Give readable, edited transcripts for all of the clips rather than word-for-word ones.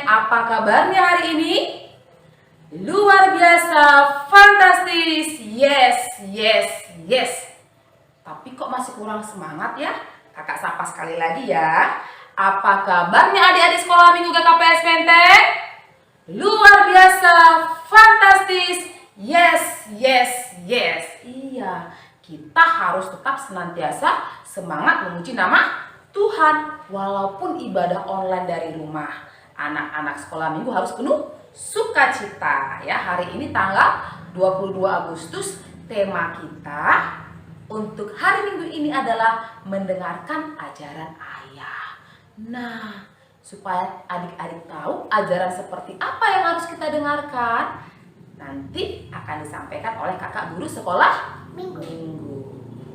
apa kabarnya hari ini? Luar biasa, fantastis, yes. Tapi kok masih kurang semangat ya? Kakak sapa sekali lagi ya. Apa kabarnya adik-adik sekolah minggu GKPS Menteng? Luar biasa, fantastis, yes. Iya, kita harus tetap senantiasa semangat memuji nama Tuhan. Walaupun ibadah online dari rumah, anak-anak sekolah minggu harus penuh sukacita ya. Hari ini tanggal 22 Agustus, tema kita untuk hari Minggu ini adalah mendengarkan ajaran ayah. Nah, supaya adik-adik tahu ajaran seperti apa yang harus kita dengarkan, nanti akan disampaikan oleh kakak guru sekolah minggu.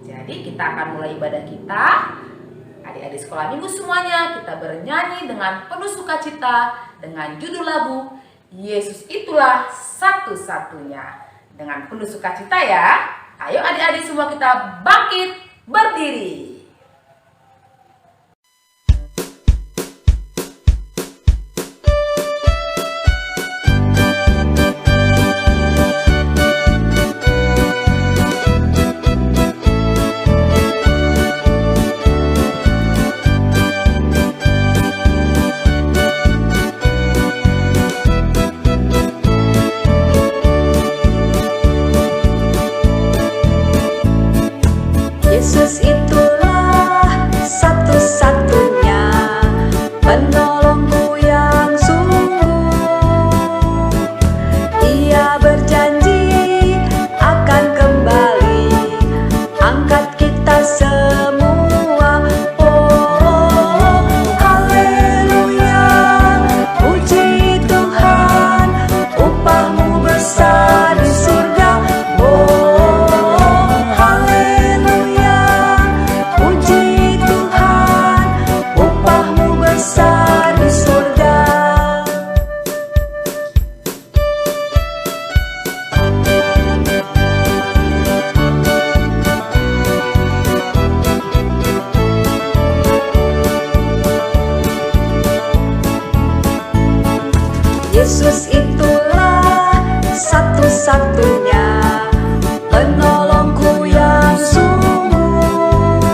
Jadi kita akan mulai ibadah kita. Adik-adik sekolah minggu semuanya, kita bernyanyi dengan penuh sukacita dengan judul lagu Yesus itulah satu-satunya. Dengan penuh sukacita ya. Ayo adik-adik semua kita bangkit berdiri. Yesus itulah satu-satunya penolongku yang sungguh. Ia berjanji akan kembali angkat kita semua. Oh, haleluya, puji Tuhan, upahmu besar di surga. Yesus itulah satu-satunya penolongku yang sungguh.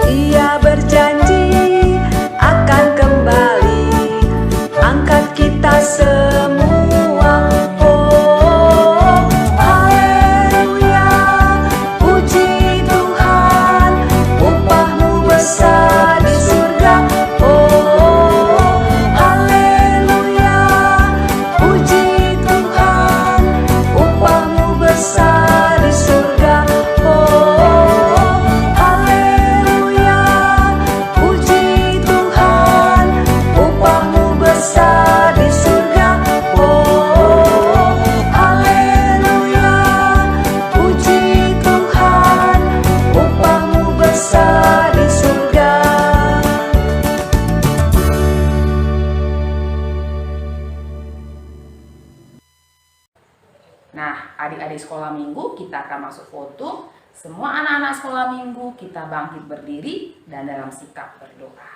Ia berjanji akan kembali angkat kita semua. Oh, haleluya, puji Tuhan, upahmu besar di surga. Nah, adik-adik sekolah minggu, kita akan masuk foto. Semua anak-anak sekolah minggu, kita bangkit berdiri dan dalam sikap berdoa.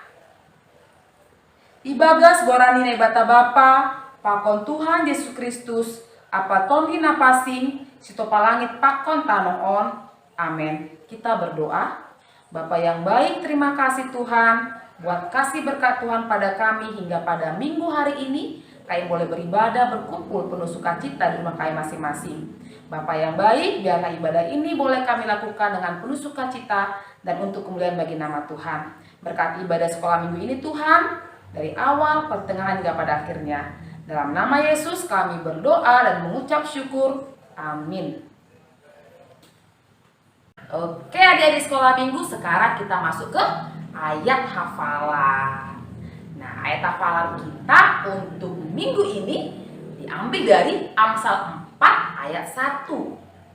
Ibagas gorani nebata Bapa, pakon Tuhan Yesus Kristus, apa tondi napasing, sitopa langit pakon tanoon. Amin. Kita berdoa. Bapa yang baik, terima kasih Tuhan buat kasih berkat Tuhan pada kami hingga pada minggu hari ini. Kami boleh beribadah, berkumpul penuh sukacita di rumah kami masing-masing. Bapa yang baik, biarlah ibadah ini boleh kami lakukan dengan penuh sukacita dan untuk kemuliaan bagi nama Tuhan. Berkati ibadah sekolah minggu ini Tuhan, dari awal, pertengahan hingga pada akhirnya. Dalam nama Yesus kami berdoa dan mengucap syukur. Amin. Oke adik-adik sekolah minggu, sekarang kita masuk ke ayat hafalan. Nah, ayat hafalan kita untuk minggu ini diambil dari Amsal 4 ayat 1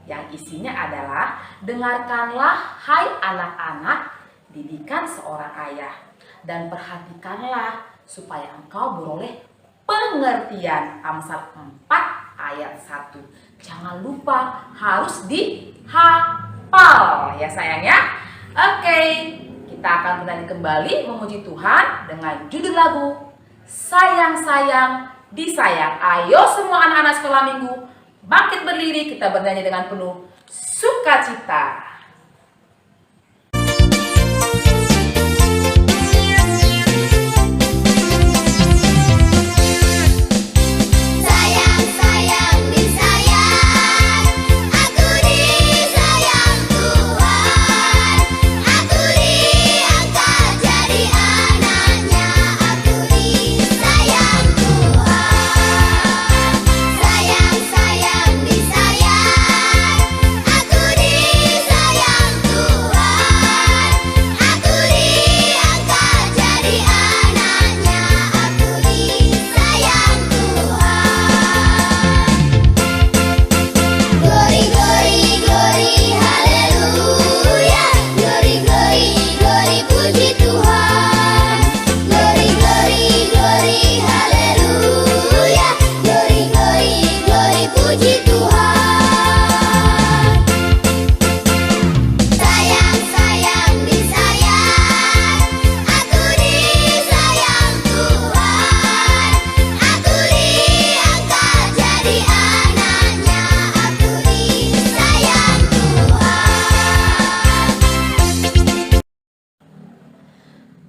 yang isinya adalah dengarkanlah hai anak-anak didikan seorang ayah dan perhatikanlah supaya engkau beroleh pengertian. Amsal 4 ayat 1. Jangan lupa harus dihafal ya sayang ya. Oke. Kita akan kembali memuji Tuhan dengan judul lagu sayang-sayang disayang. Ayo semua anak-anak sekolah minggu, bangkit berdiri, kita bernyanyi dengan penuh sukacita.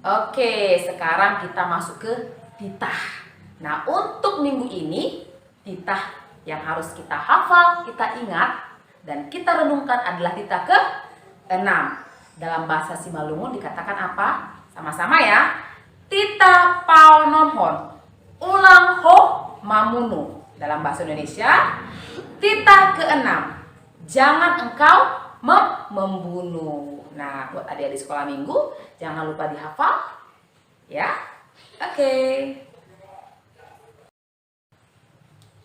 Oke, sekarang kita masuk ke titah. Nah, untuk minggu ini, titah yang harus kita hafal, kita ingat, dan kita renungkan adalah titah ke-6. Dalam bahasa Simalungun dikatakan apa? Sama-sama ya. Titah paunomhon, ulang ho mamunu. Dalam bahasa Indonesia, titah ke-6, jangan engkau membunuh. Nah, buat adik-adik sekolah minggu, jangan lupa dihafal, ya.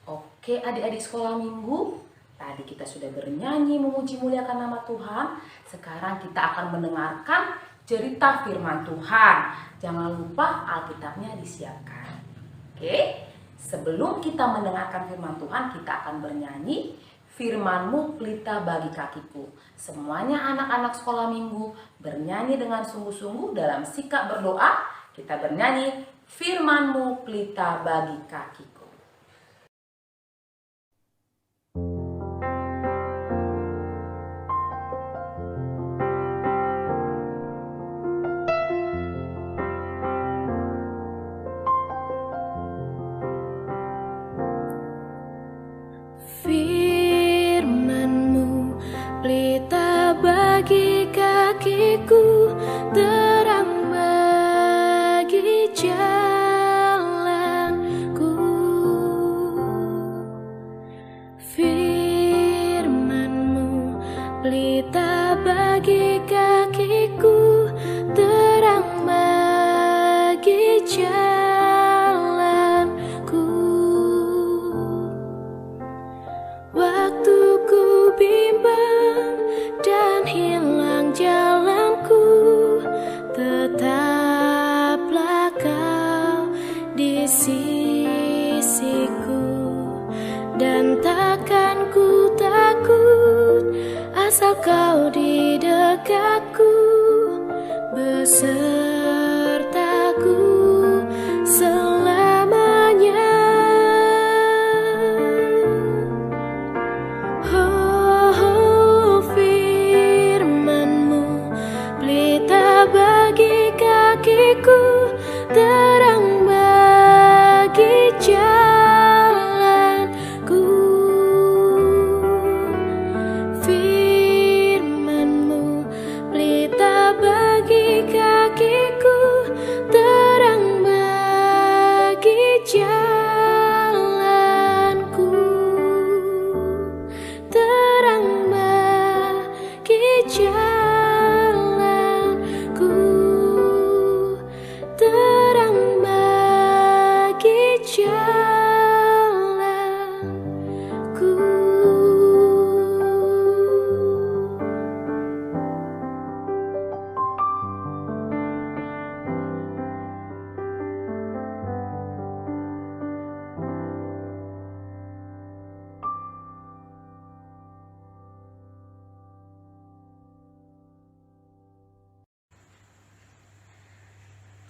Oke, adik-adik sekolah minggu, tadi kita sudah bernyanyi memuji muliakan nama Tuhan. Sekarang kita akan mendengarkan cerita firman Tuhan. Jangan lupa Alkitabnya disiapkan. Oke, sebelum kita mendengarkan firman Tuhan, kita akan bernyanyi Firman-Mu pelita bagi kakiku. Semuanya anak-anak sekolah minggu bernyanyi dengan sungguh-sungguh dalam sikap berdoa. Kita bernyanyi Firman-Mu pelita bagi kakiku. Bagi kakiku, terang bagi jalanku.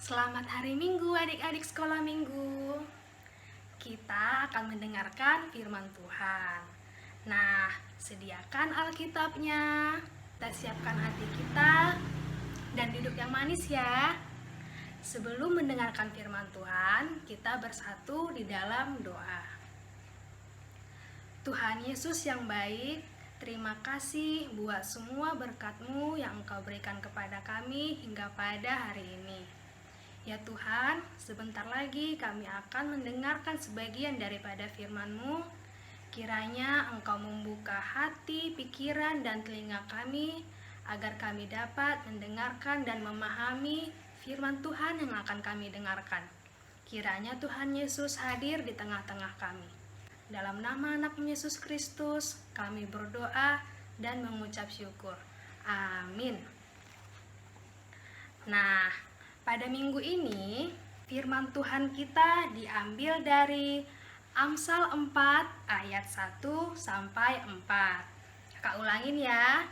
Selamat hari Minggu adik-adik sekolah minggu. Kita akan mendengarkan firman Tuhan. Nah, sediakan Alkitabnya. Kita siapkan hati kita dan duduk yang manis ya. Sebelum mendengarkan firman Tuhan, kita bersatu di dalam doa. Tuhan Yesus yang baik, terima kasih buat semua berkat-Mu yang Engkau berikan kepada kami hingga pada hari ini. Ya Tuhan, sebentar lagi kami akan mendengarkan sebagian daripada firman-Mu. Kiranya Engkau membuka hati, pikiran, dan telinga kami, agar kami dapat mendengarkan dan memahami firman Tuhan yang akan kami dengarkan. Kiranya Tuhan Yesus hadir di tengah-tengah kami. Dalam nama anak Yesus Kristus, kami berdoa dan mengucap syukur. Amin. Nah, pada minggu ini, firman Tuhan kita diambil dari Amsal 4 ayat 1 sampai 4. Kakak ulangin ya.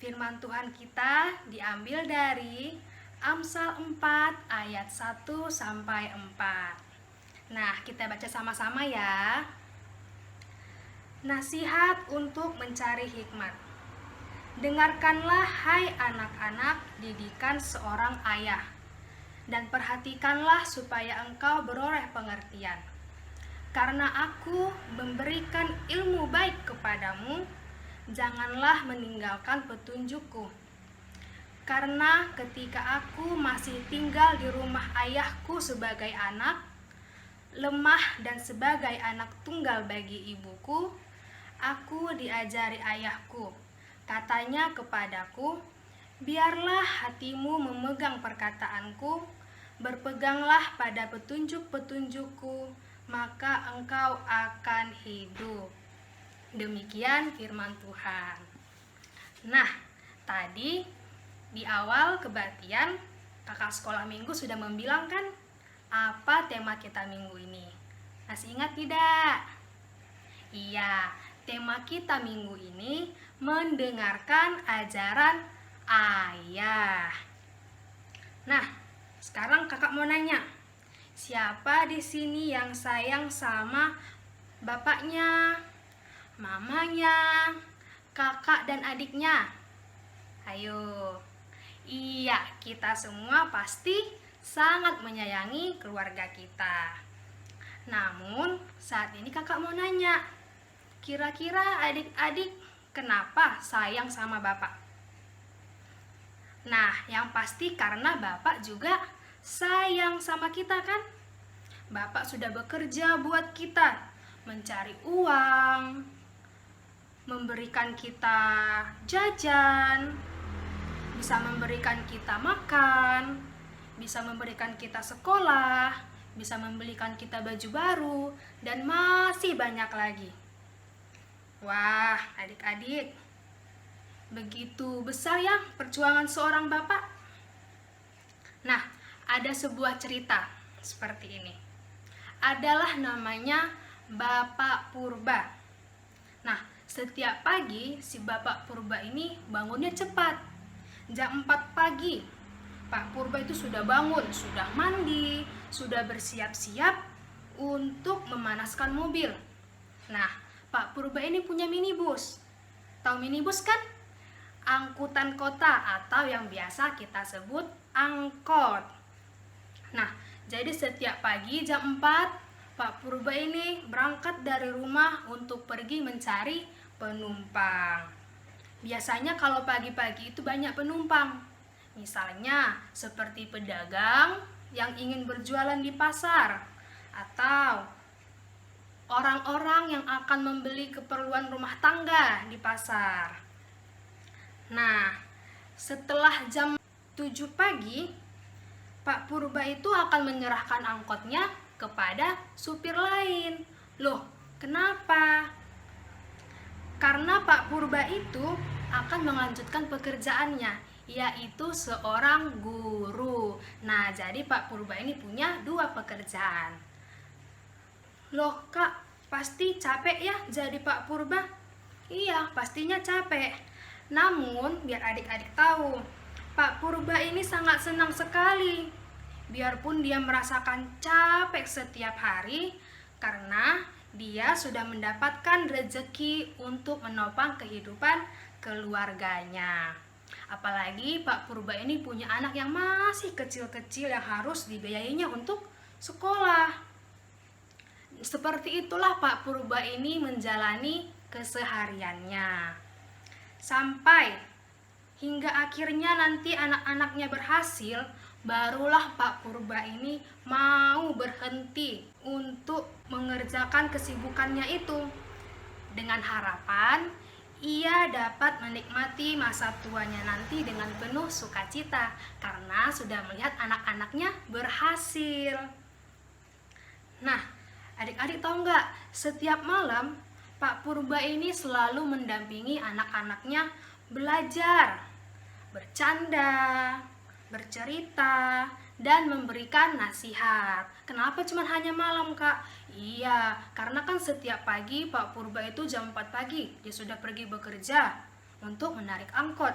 Firman Tuhan kita diambil dari Amsal 4 ayat 1 sampai 4. Nah, kita baca sama-sama ya. Nasihat untuk mencari hikmat. Dengarkanlah hai anak-anak didikan seorang ayah, dan perhatikanlah supaya engkau beroleh pengertian. Karena aku memberikan ilmu baik kepadamu, janganlah meninggalkan petunjukku. Karena ketika aku masih tinggal di rumah ayahku sebagai anak, lemah dan sebagai anak tunggal bagi ibuku, aku diajari ayahku. Katanya kepadaku, biarlah hatimu memegang perkataanku, berpeganglah pada petunjuk-petunjukku, maka engkau akan hidup. Demikian firman Tuhan. Nah, tadi di awal kebaktian, kakak sekolah minggu sudah membilangkan apa tema kita minggu ini. Masih ingat tidak? Iya, tema kita minggu ini mendengarkan ajaran ayah. Nah, sekarang kakak mau nanya, siapa di sini yang sayang sama bapaknya, mamanya, kakak dan adiknya? Ayo. Iya, kita semua pasti sangat menyayangi keluarga kita. Namun, saat ini kakak mau nanya, kira-kira adik-adik kenapa sayang sama bapak? Nah, yang pasti karena bapak juga sayang sama kita kan? Bapak sudah bekerja buat kita, mencari uang, memberikan kita jajan, bisa memberikan kita makan, bisa memberikan kita sekolah, bisa membelikan kita baju baru, dan masih banyak lagi. Wah, adik-adik, begitu besar ya perjuangan seorang bapak. Nah, ada sebuah cerita seperti ini. Adalah namanya Bapak Purba. Nah, setiap pagi si Bapak Purba ini bangunnya cepat. Jam 4 pagi, Pak Purba itu sudah bangun, sudah mandi, sudah bersiap-siap untuk memanaskan mobil. Nah, Pak Purba ini punya minibus. Tahu minibus kan? Angkutan kota atau yang biasa kita sebut angkot. Nah, jadi setiap pagi jam 4, Pak Purba ini berangkat dari rumah untuk pergi mencari penumpang. Biasanya kalau pagi-pagi itu banyak penumpang. Misalnya seperti pedagang yang ingin berjualan di pasar, atau orang-orang yang akan membeli keperluan rumah tangga di pasar. Nah, setelah jam 7 pagi, Pak Purba itu akan menyerahkan angkotnya kepada supir lain. Loh, kenapa? Karena Pak Purba itu akan melanjutkan pekerjaannya, yaitu seorang guru. Nah, jadi Pak Purba ini punya 2 pekerjaan. Loh kak, pasti capek ya jadi Pak Purba? Iya, pastinya capek. Namun, biar adik-adik tahu, Pak Purba ini sangat senang sekali biarpun dia merasakan capek setiap hari, karena dia sudah mendapatkan rezeki untuk menopang kehidupan keluarganya. Apalagi Pak Purba ini punya anak yang masih kecil-kecil yang harus dibiayainya untuk sekolah. Seperti itulah Pak Purba ini menjalani kesehariannya. Sampai hingga akhirnya nanti anak-anaknya berhasil, barulah Pak Purba ini mau berhenti untuk mengerjakan kesibukannya itu, dengan harapan ia dapat menikmati masa tuanya nanti dengan penuh sukacita karena sudah melihat anak-anaknya berhasil. Nah, adik-adik tahu nggak, setiap malam Pak Purba ini selalu mendampingi anak-anaknya belajar, bercanda, bercerita, dan memberikan nasihat. Kenapa cuma hanya malam, Kak? Iya, karena kan setiap pagi Pak Purba itu jam 4 pagi dia sudah pergi bekerja untuk menarik angkot.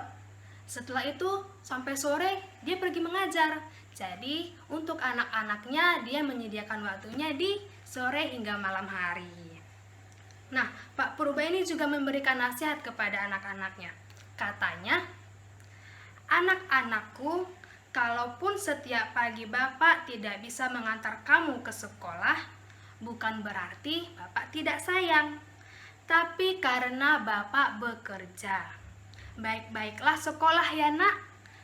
Setelah itu sampai sore dia pergi mengajar. Jadi untuk anak-anaknya dia menyediakan waktunya di sore hingga malam hari. Nah, Pak Purba ini juga memberikan nasihat kepada anak-anaknya. Katanya, "Anak-anakku, kalaupun setiap pagi Bapak tidak bisa mengantar kamu ke sekolah, bukan berarti Bapak tidak sayang, tapi karena Bapak bekerja. Baik-baiklah sekolah ya nak,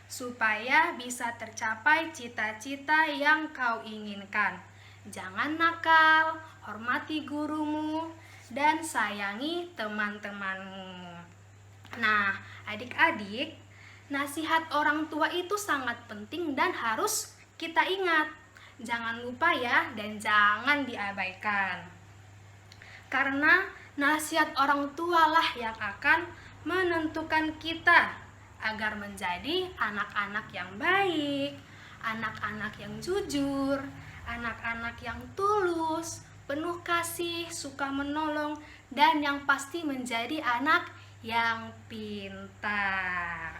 supaya bisa tercapai cita-cita yang kau inginkan. Jangan nakal, hormati gurumu, dan sayangi teman-temanmu." Nah, adik-adik, nasihat orang tua itu sangat penting dan harus kita ingat. Jangan lupa ya, dan jangan diabaikan. Karena nasihat orang tua lah yang akan menentukan kita agar menjadi anak-anak yang baik, anak-anak yang jujur, anak-anak yang tulus, penuh kasih, suka menolong, dan yang pasti menjadi anak yang pintar.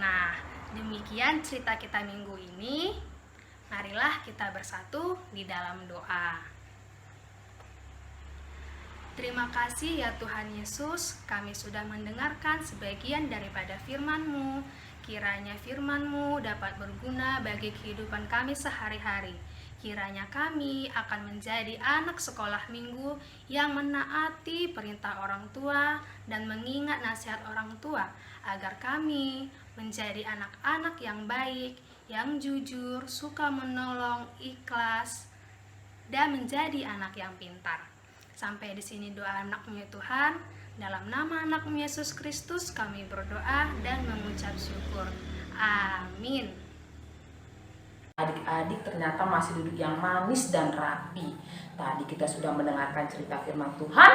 Nah, demikian cerita kita minggu ini. Marilah kita bersatu di dalam doa. Terima kasih ya Tuhan Yesus, kami sudah mendengarkan sebagian daripada firman-Mu. Kiranya firman-Mu dapat berguna bagi kehidupan kami sehari-hari. Kiranya kami akan menjadi anak sekolah minggu yang menaati perintah orang tua dan mengingat nasihat orang tua, agar kami menjadi anak-anak yang baik, yang jujur, suka menolong, ikhlas, dan menjadi anak yang pintar. Sampai di sini doa anak-Mu ya Tuhan. Dalam nama anak-Mu Yesus Kristus kami berdoa dan mengucap syukur. Amin. Adik-adik ternyata masih duduk yang manis dan rapi. Tadi kita sudah mendengarkan cerita firman Tuhan.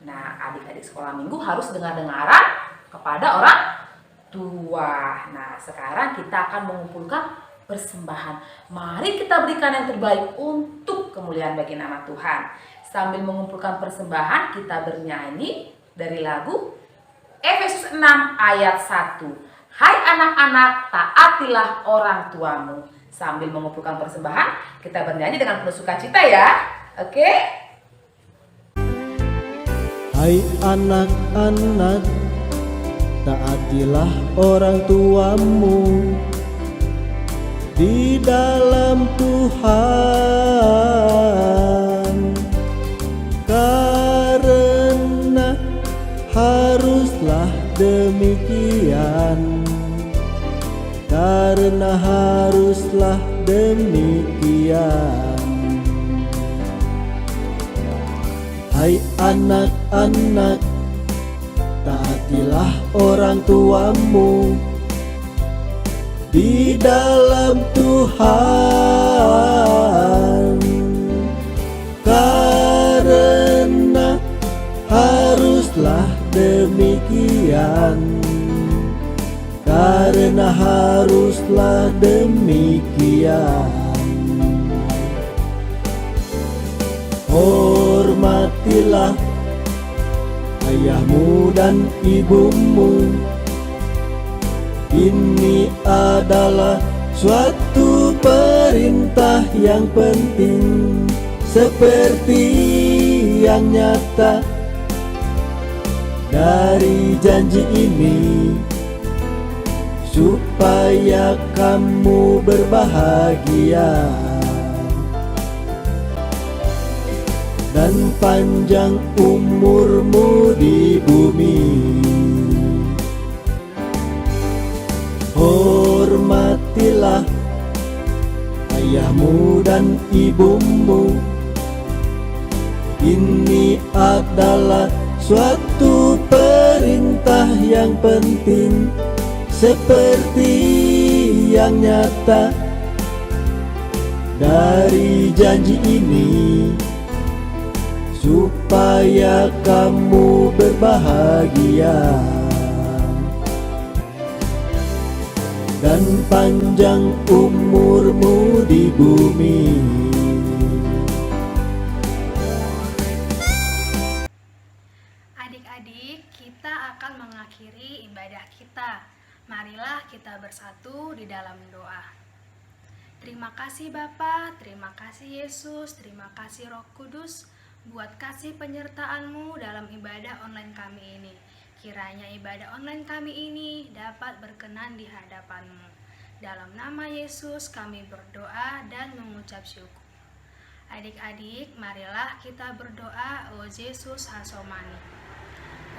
Nah, adik-adik sekolah minggu harus dengar-dengaran kepada orang tua. Nah, sekarang kita akan mengumpulkan persembahan. Mari kita berikan yang terbaik untuk kemuliaan bagi nama Tuhan. Sambil mengumpulkan persembahan, kita bernyanyi dari lagu Efesus 6 ayat 1. Hai anak-anak, taatilah orang tuamu. Sambil mengumpulkan persembahan, kita bernyanyi dengan penuh sukacita ya. Oke? Hai anak-anak, taatilah orang tuamu di dalam Tuhan, karena haruslah demikian, karena haruslah demikian. Hai anak-anak, taatilah orang tuamu di dalam Tuhan, karena haruslah demikian, karena haruslah demikian. Hormatilah ayahmu dan ibumu. Ini adalah suatu perintah yang penting seperti yang nyata dari janji ini, supaya kamu berbahagia dan panjang umurmu di bumi. Hormatilah ayahmu dan ibumu. Ini adalah suatu perintah yang penting seperti yang nyata dari janji ini, supaya kamu berbahagia dan panjang umurmu di bumi. Adik-adik, kita akan mengakhiri ibadah kita. Marilah kita bersatu di dalam doa. Terima kasih Bapa, terima kasih Yesus, terima kasih Roh Kudus buat kasih penyertaan-Mu dalam ibadah online kami ini. Kiranya ibadah online kami ini dapat berkenan di hadapan-Mu. Dalam nama Yesus kami berdoa dan mengucap syukur. Adik-adik, marilah kita berdoa, O Yesus Hasomani.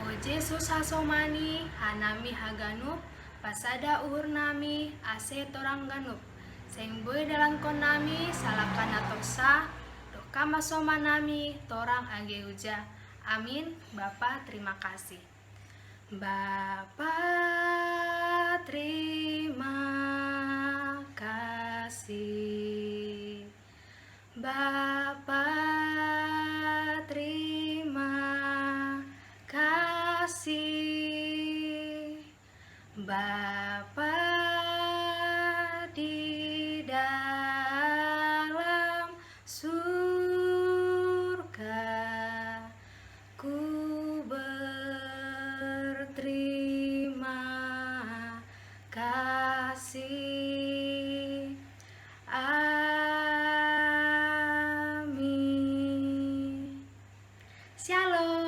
O Yesus Hasomani, hanami haganup, pasada uhur nami, ase torang ganup. Seng boy dalam konami, salakana tosa, dokama soma nami, torang age uja. Amin. Bapa, terima kasih. Bapa, terima kasih. Bapa, terima kasih. Bapa di dalam surga, ku berterima kasih. Amin. Shalom.